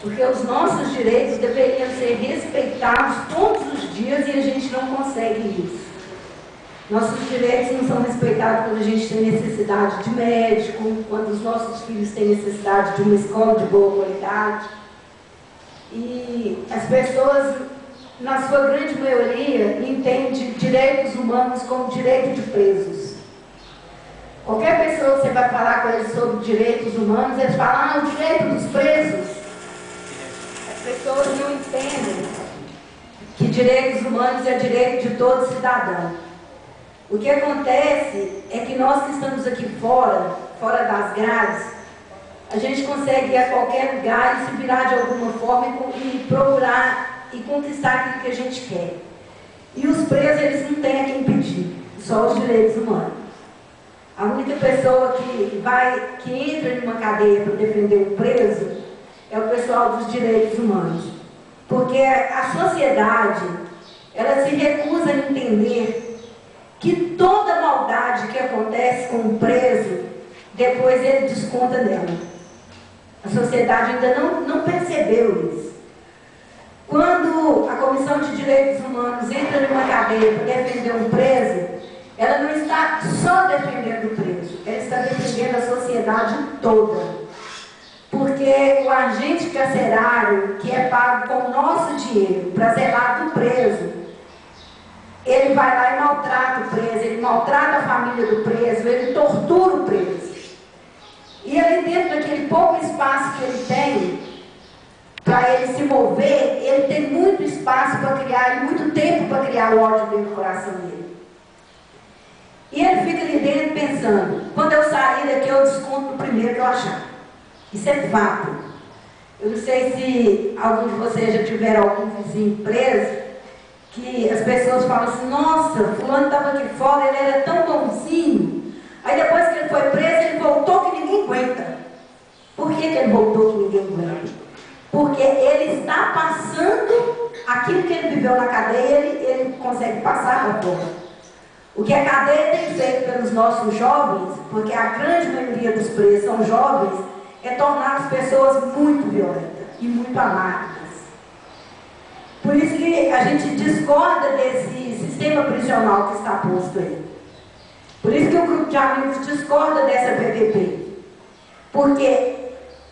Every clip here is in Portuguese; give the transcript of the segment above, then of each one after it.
Porque os nossos direitos deveriam ser respeitados todos os dias e a gente não consegue isso. Nossos direitos não são respeitados quando a gente tem necessidade de médico, quando os nossos filhos têm necessidade de uma escola de boa qualidade. E as pessoas, na sua grande maioria, entendem direitos humanos como direito de presos. Qualquer pessoa que você vai falar com eles sobre direitos humanos, eles falam, o direito dos presos. As pessoas não entendem que direitos humanos é direito de todo cidadão. O que acontece é que nós que estamos aqui fora das grades, a gente consegue ir a qualquer lugar e se virar de alguma forma e procurar e conquistar aquilo que a gente quer. E os presos, eles não têm a quem pedir, só os direitos humanos. A única pessoa que entra em uma cadeia para defender o preso é o pessoal dos direitos humanos. Porque a sociedade, ela se recusa a entender que toda maldade que acontece com o preso, depois ele desconta nela. A sociedade ainda não percebeu isso. Quando a Comissão de Direitos Humanos entra numa cadeia para defender um preso, ela não está só defendendo o preso, ela está defendendo a sociedade toda. Porque o agente carcerário, que é pago com o nosso dinheiro para zelar do preso, ele vai lá e maltrata o preso, ele maltrata a família do preso, ele tortura o preso. E ali dentro daquele pouco espaço que ele tem, para ele se mover, ele tem muito espaço para criar, e muito tempo para criar o ódio dentro do coração dele. E ele fica ali dentro pensando, quando eu sair daqui eu desconto no primeiro que eu achar. Isso é fato. Eu não sei se algum de vocês já tiveram algum vizinho preso, que as pessoas falam assim, nossa, fulano estava aqui fora, ele era tão bonzinho. Aí depois que ele foi preso, ele voltou que ninguém aguenta. Por que ele voltou que ninguém aguenta? Porque ele está passando aquilo que ele viveu na cadeia, ele consegue passar para fora. O que a cadeia tem feito pelos nossos jovens, porque a grande maioria dos presos são jovens, é tornar as pessoas muito violentas e muito amargas. Por isso que a gente discorda desse sistema prisional que está posto aí. Por isso que o grupo de amigos discorda dessa PPP. Porque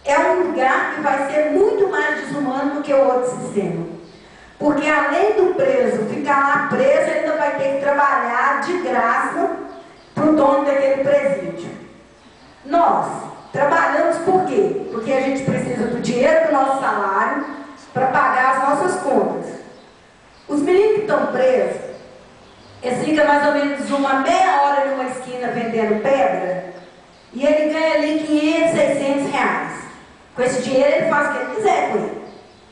é um lugar que vai ser muito mais desumano do que o outro sistema. Porque além do preso ficar lá preso, ele ainda vai ter que trabalhar de graça para o dono daquele presídio. Nós trabalhamos por quê? Porque a gente precisa do dinheiro do nosso salário para pagar as nossas contas. Os meninos que estão presos, eles ficam mais ou menos uma meia hora numa esquina vendendo pedra e ele ganha ali 500, 600 reais. Com esse dinheiro ele faz o que ele quiser com ele.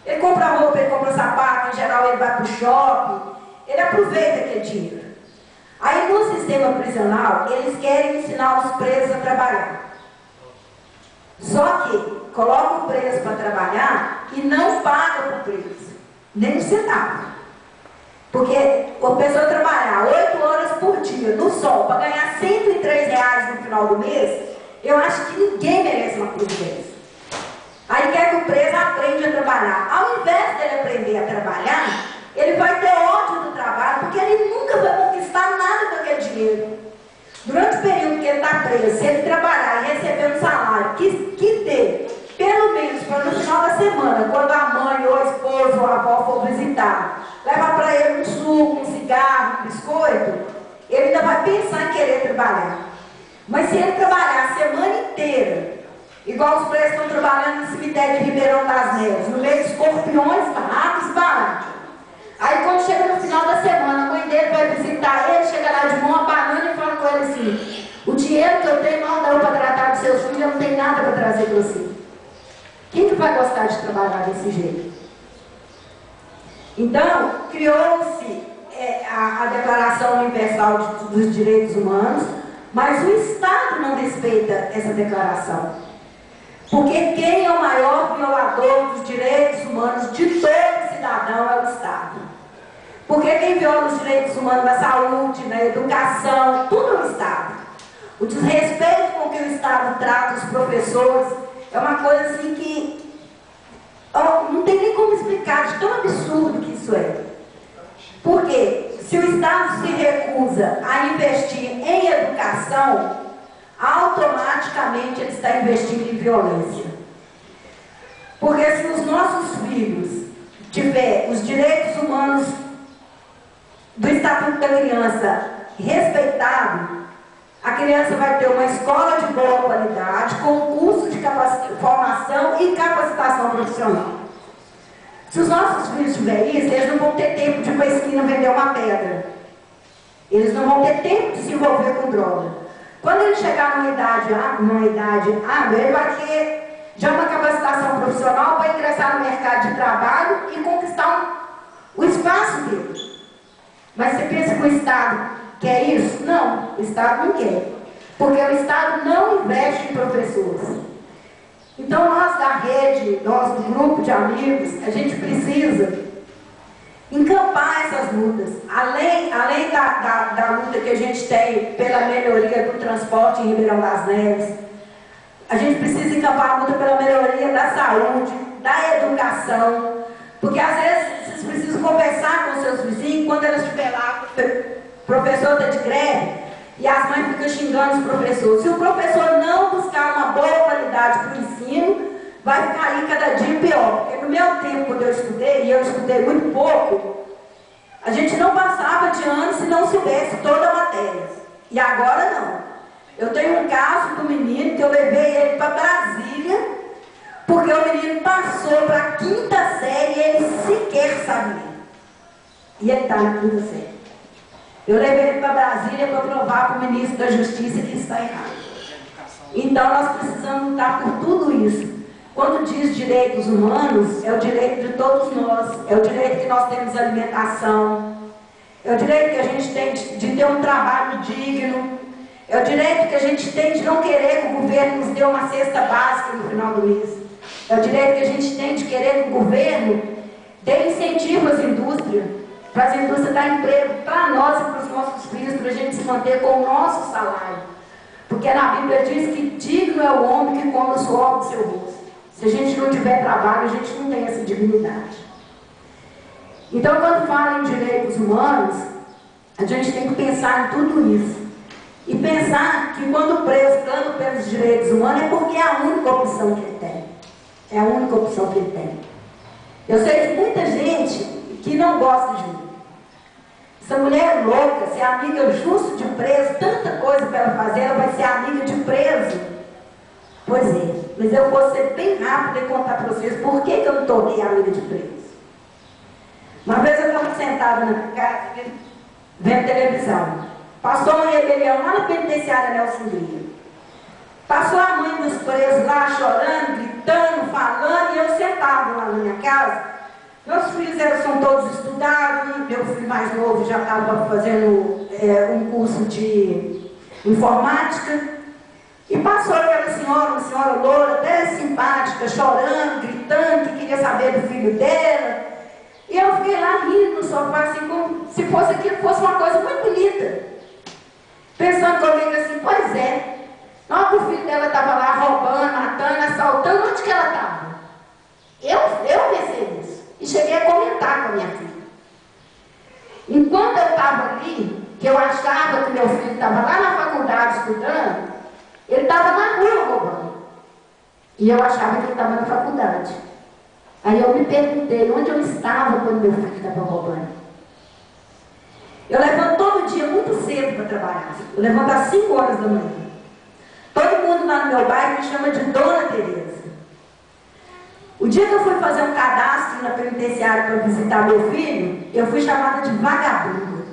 Ele compra roupa, ele compra sapato, em geral ele vai para o shopping, ele aproveita aquele dinheiro. Aí no sistema prisional, eles querem ensinar os presos a trabalhar. Só que colocam o preso para trabalhar e não pagam para o preso, nem um centavo. Porque a pessoa trabalhar 8 horas por dia no sol para ganhar R$103 no final do mês, eu acho que ninguém merece uma coisa dessa. Aí quer que o preso aprenda a trabalhar. Ao invés dele aprender a trabalhar, ele vai ter ódio do trabalho, porque ele nunca vai conquistar nada com aquele dinheiro. Durante o período que ele está preso, se ele trabalhar e receber um salário que dê, pelo menos para no final da semana, quando a mãe ou a esposa ou a avó for visitar, levar para ele um suco, um cigarro, um biscoito, ele ainda vai pensar em querer trabalhar. Mas se ele trabalhar a semana inteira, igual os presos estão trabalhando no cemitério de Ribeirão das Neves, no meio de escorpiões, ratos e baratos. Aí quando chega no final da semana, a mãe dele vai visitar ele, chega lá de mão abanando e fala com ele assim, o dinheiro que eu tenho não dá para tratar dos seus filhos, eu não tenho nada para trazer para você. Quem que vai gostar de trabalhar desse jeito? Então, criou-se a Declaração Universal dos Direitos Humanos, mas o Estado não respeita essa declaração. Porque quem é o maior violador dos direitos humanos de todo cidadão é o Estado. Porque quem viola os direitos humanos na saúde, na educação, tudo é o Estado. O desrespeito com que o Estado trata os professores é uma coisa assim que significado de tão absurdo que isso é. Porque se o Estado se recusa a investir em educação, automaticamente ele está investindo em violência. Porque se os nossos filhos tiverem os direitos humanos do Estatuto da Criança respeitado, a criança vai ter uma escola de boa qualidade, com curso de formação e capacitação profissional. Se os nossos filhos tiverem isso, eles não vão ter tempo de ir para a esquina vender uma pedra. Eles não vão ter tempo de se envolver com droga. Quando ele chegar numa idade hábil, ele vai ter já uma capacitação profissional para ingressar no mercado de trabalho e conquistar o espaço dele. Mas você pensa que o Estado quer isso? Não, o Estado não quer. Porque o Estado não investe em professores. Então nós da rede, nós do grupo de amigos, a gente precisa encampar essas lutas. Além da luta que a gente tem pela melhoria do transporte em Ribeirão das Neves, a gente precisa encampar a luta pela melhoria da saúde, da educação, porque às vezes vocês precisam conversar com seus vizinhos, quando elas estiverem lá, o professor está de greve, e as mães ficam xingando os professores. Se o professor não buscar uma boa qualidade para o ensino, vai ficar aí cada dia pior. Porque no meu tempo, quando eu estudei, e eu estudei muito pouco, a gente não passava de ano se não soubesse toda a matéria. E agora não. Eu tenho um caso do menino que eu levei ele para Brasília, porque o menino passou para a 5ª série e ele sequer sabia. E ele está na 5ª série. Eu levei ele para Brasília para provar para o ministro da Justiça que isso está errado. Então nós precisamos lutar por tudo isso. Quando diz direitos humanos, é o direito de todos nós, é o direito que nós temos alimentação, é o direito que a gente tem de ter um trabalho digno, é o direito que a gente tem de não querer que o governo nos dê uma cesta básica no final do mês, é o direito que a gente tem de querer que o governo dê incentivo às indústrias, para as indústrias dar emprego para nós e para os nossos filhos, para a gente se manter com o nosso salário. Porque na Bíblia diz que digno é o homem que come o suor do seu rosto. Se a gente não tiver trabalho, a gente não tem essa dignidade. Então, quando fala em direitos humanos, a gente tem que pensar em tudo isso. E pensar que quando o preso clama pelos direitos humanos é porque é a única opção que ele tem. É a única opção que ele tem. Eu sei de muita gente que não gosta de mim. Essa mulher é louca, se é amiga justo de preso, tanta coisa para ela fazer, ela vai ser amiga de preso. Pois é, mas eu vou ser bem rápida e contar para vocês por que eu me tornei amiga de preso. Uma vez eu estava sentada na casa, vendo televisão. Passou uma rebelião lá na penitenciária Nelson Lia. Passou a mãe dos presos lá chorando, gritando, falando, e eu sentada lá na minha casa. Meus filhos são todos estudados, meu filho mais novo já estava fazendo um curso de informática. E passou aquela senhora, uma senhora loura, até simpática, chorando, gritando, que queria saber do filho dela. E eu fiquei lá rindo no sofá, assim, como se fosse aquilo, fosse uma coisa muito bonita. Pensando comigo assim, pois é. Na hora que o filho dela estava lá roubando, matando, assaltando, onde que ela estava? Eu pensei nisso. E cheguei a comentar com a minha filha. Enquanto eu estava ali, que eu achava que meu filho estava lá na faculdade estudando, ele estava na rua roubando. E eu achava que ele estava na faculdade. Aí eu me perguntei onde eu estava quando meu filho estava roubando. Eu levanto todo dia muito cedo para trabalhar. Eu levanto às 5 horas da manhã. Todo mundo lá no meu bairro me chama de Dona Tereza. O dia que eu fui fazer um cadastro na penitenciária para visitar meu filho, eu fui chamada de vagabunda.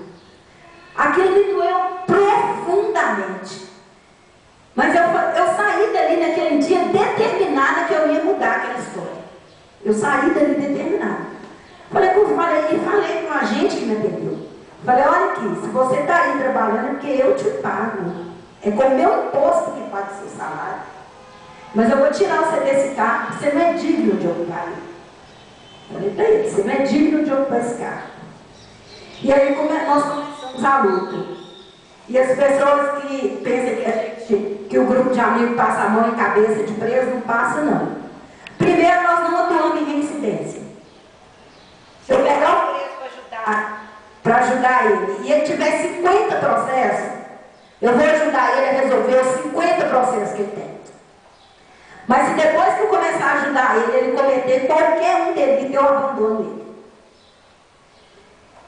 Aquilo me doeu profundamente. Mas eu saí dali naquele dia determinada que eu ia mudar aquela história. Eu saí dali determinada. Falei com a gente que me atendeu. Falei, olha aqui, se você está aí trabalhando é porque eu te pago. É com o meu imposto que paga o seu salário. Mas eu vou tirar você desse carro, porque você não é digno de ocupar. Falei para ele, você não é digno de ocupar esse carro. E aí nós começamos a luta. E as pessoas que pensam que o grupo de amigos passa a mão em cabeça de preso, não passa não. Primeiro, nós não atuamos em reincidência. Eu vou ajudar ele a resolver os 50 processos que ele tem. Mas se depois que eu começar a ajudar ele cometer qualquer um delito, eu abandono ele.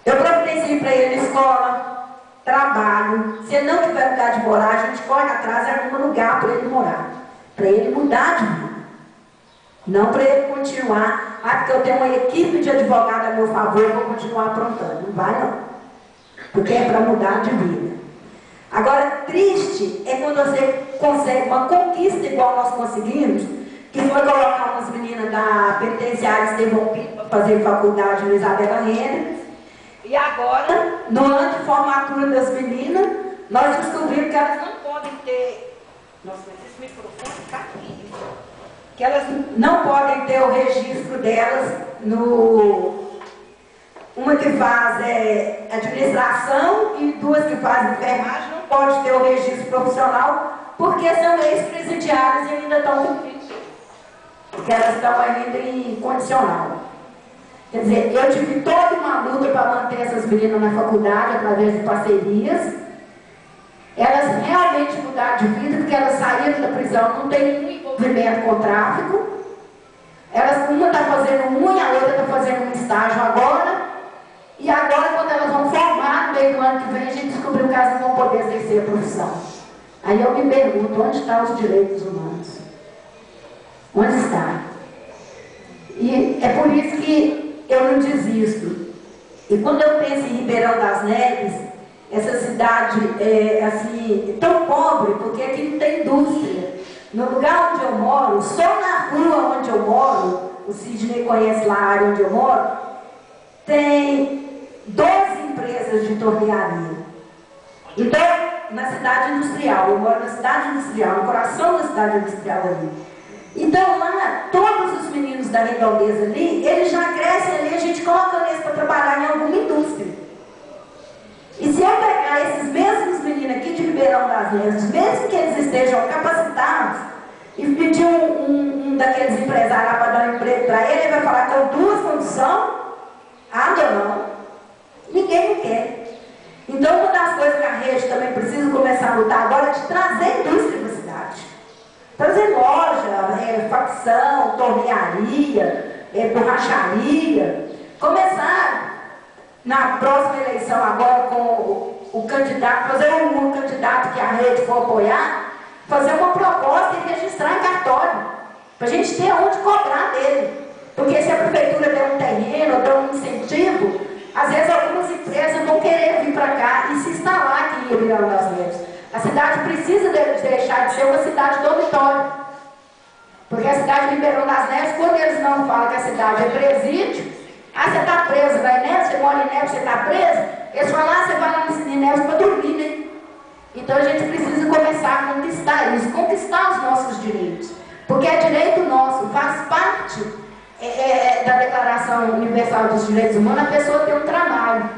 Eu providencio para ele escola, trabalho. Se ele não tiver lugar de morar, a gente corre atrás e arruma lugar para ele morar. Para ele mudar de vida. Não para ele continuar, porque eu tenho uma equipe de advogado a meu favor, eu vou continuar aprontando. Não vai não. Porque é para mudar de vida. Agora, triste é quando você consegue uma conquista igual nós conseguimos, que foi colocar umas meninas da penitenciária Estevão Pinto para fazer faculdade no Isabela Renner. E agora, no ano de formatura das meninas, nós descobrimos que elas não podem ter... Nossa, mas esse microfone está aqui. Que elas não podem ter o registro delas no... Uma que faz administração e duas que fazem enfermagem, não pode ter o registro profissional, porque são ex-presidiárias e ainda estão cumprindo. Porque elas estão ainda em condicional. Quer dizer, eu tive toda uma luta para manter essas meninas na faculdade, através de parcerias. Elas realmente mudaram de vida, porque elas saíram da prisão, não tem nenhum envolvimento com tráfico. Uma está fazendo um e a outra está fazendo um estágio agora. E agora, quando elas vão formar, no meio do ano que vem, a gente descobriu que elas não vão poder exercer a profissão. Aí eu me pergunto, onde estão os direitos humanos? Onde está? E é por isso que eu não desisto. E quando eu penso em Ribeirão das Neves, essa cidade é assim, tão pobre, porque aqui não tem indústria. No lugar onde eu moro, só na rua onde eu moro, o Sidney conhece lá a área onde eu moro, tem 12 empresas de tornearia. Então, na cidade industrial, eu moro na cidade industrial, no coração da cidade industrial ali. Então lá, todos os meninos da redondeza ali, eles já crescem ali, a gente coloca eles para trabalhar em alguma indústria. E se eu pegar esses mesmos meninos aqui de Ribeirão das Neves, mesmo que eles estejam capacitados, e pedir um daqueles empresários lá para dar um emprego para ele, ele vai falar que tem duas condições, ou não. Ninguém não quer. Então, uma das coisas que a rede também precisa começar a lutar agora é de trazer indústria para a cidade. Trazer loja, facção, tornearia, borracharia. Começar, na próxima eleição agora, com o candidato, fazer um candidato que a rede for apoiar, fazer uma proposta e registrar em cartório, para a gente ter onde cobrar dele. Porque se a prefeitura der um terreno, ou der um incentivo, às vezes algumas empresas vão querer vir para cá e se instalar aqui em Ribeirão das Neves. A cidade precisa deixar de ser uma cidade dormitório. Porque a cidade de Ribeirão das Neves, quando eles não falam que a cidade é presídio, você está preso, vai em Neves, você mora em Neves, você está preso, eles falam, você vai lá em Neves para dormir, né? Então a gente precisa começar a conquistar isso, conquistar os nossos direitos. Porque é direito nosso, faz parte da Declaração Universal dos Direitos Humanos, a pessoa ter um trabalho.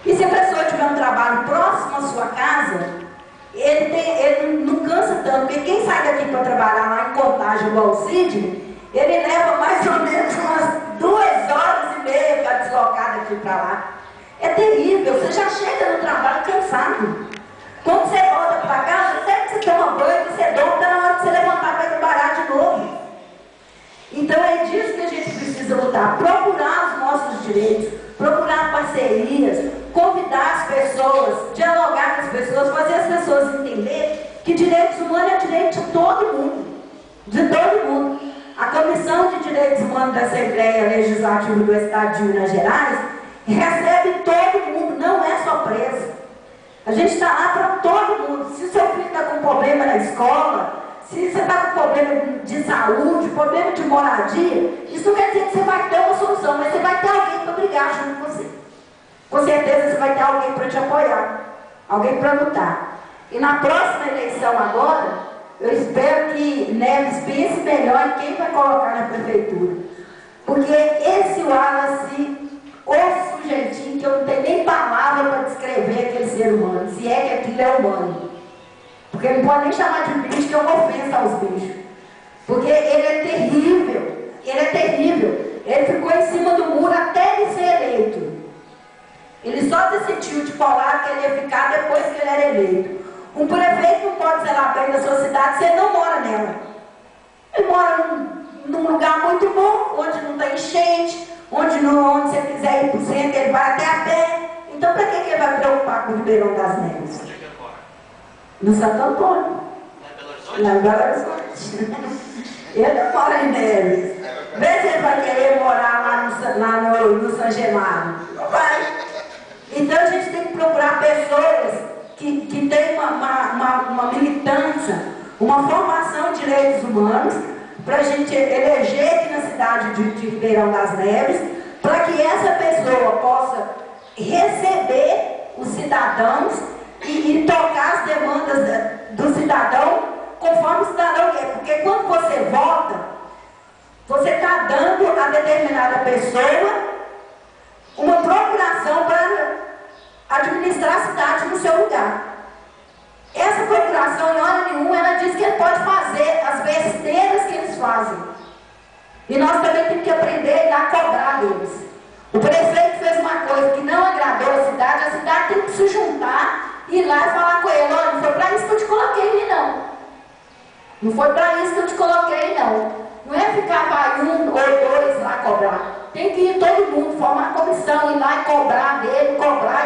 E se a pessoa tiver um trabalho próximo à sua casa, ele não cansa tanto, porque quem sai daqui para trabalhar lá em Contagem, igual o Sidney, ele leva mais ou menos umas 2h30 para deslocar daqui para lá. É terrível, você já chega no trabalho cansado. Quando você volta para casa, até que você toma banho, você dorme, está na hora de você levantar para trabalhar de novo. Então é disso que a gente precisa lutar, procurar os nossos direitos, procurar parcerias, convidar as pessoas, dialogar com as pessoas, fazer as pessoas entenderem que direitos humanos é direito de todo mundo, de todo mundo. A Comissão de Direitos Humanos da Assembleia Legislativa do Estado de Minas Gerais recebe todo mundo, não é só preso. A gente está lá para todo mundo. Se o seu filho está com problema na escola, se você está com problema de saúde, problema de moradia, isso não quer dizer que você vai ter uma solução, mas você vai ter alguém para brigar junto com você. Com certeza você vai ter alguém para te apoiar, alguém para lutar. E na próxima eleição agora, eu espero que Neves pense melhor em quem vai colocar na prefeitura. Porque esse Wallace, o sujeitinho que eu não tenho nem palavra para descrever aquele ser humano, se é que aquilo é humano. Porque não pode nem chamar de bicho, que é uma ofensa aos bichos. Porque ele é terrível, ele é terrível. Ele ficou em cima do muro até ele ser eleito. Ele só decidiu de colar que ele ia ficar depois que ele era eleito. Um prefeito não pode zelar bem da sua cidade se ele não mora nela. Ele mora num lugar muito bom, onde não tem enchente, onde você quiser ir para o centro, ele vai até a pé. Então, para que ele vai preocupar com o Ribeirão das Neves? No Santo Antônio. Lá em Belo Horizonte. Ele não mora em Neves. Vê se ele vai querer morar lá no São Genaro. Não vai. Então, a gente tem que procurar pessoas que têm uma militância, uma formação de direitos humanos, para a gente eleger aqui na cidade de Ribeirão das Neves, para que essa pessoa possa receber os cidadãos e tocar as demandas do cidadão conforme o cidadão quer. Porque quando você vota, você está dando a determinada pessoa uma procuração para administrar a cidade no seu lugar. Essa procuração, em hora nenhuma, ela diz que ele pode fazer as besteiras que eles fazem. E nós também temos que aprender a cobrar deles. O prefeito fez uma coisa que não agradou a cidade tem que se juntar e ir lá e falar com ele: olha, não foi para isso que eu te coloquei ali, não. Não foi para isso que eu te coloquei, não. Não é ficar vai um ou dois lá cobrar. Tem que ir todo mundo, formar comissão, ir lá e cobrar dele, cobrar,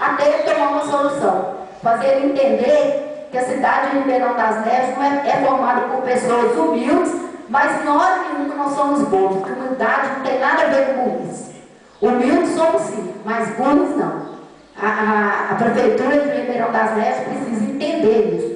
até ele tomar uma solução. Fazer ele entender que a cidade de Ribeirão das Neves não é formada por pessoas humildes, mas nós nenhuma não somos bons, porque humildade não tem nada a ver com burrice. Humildes somos sim, mas burros não. A Prefeitura de Ribeirão das Neves precisa entender isso.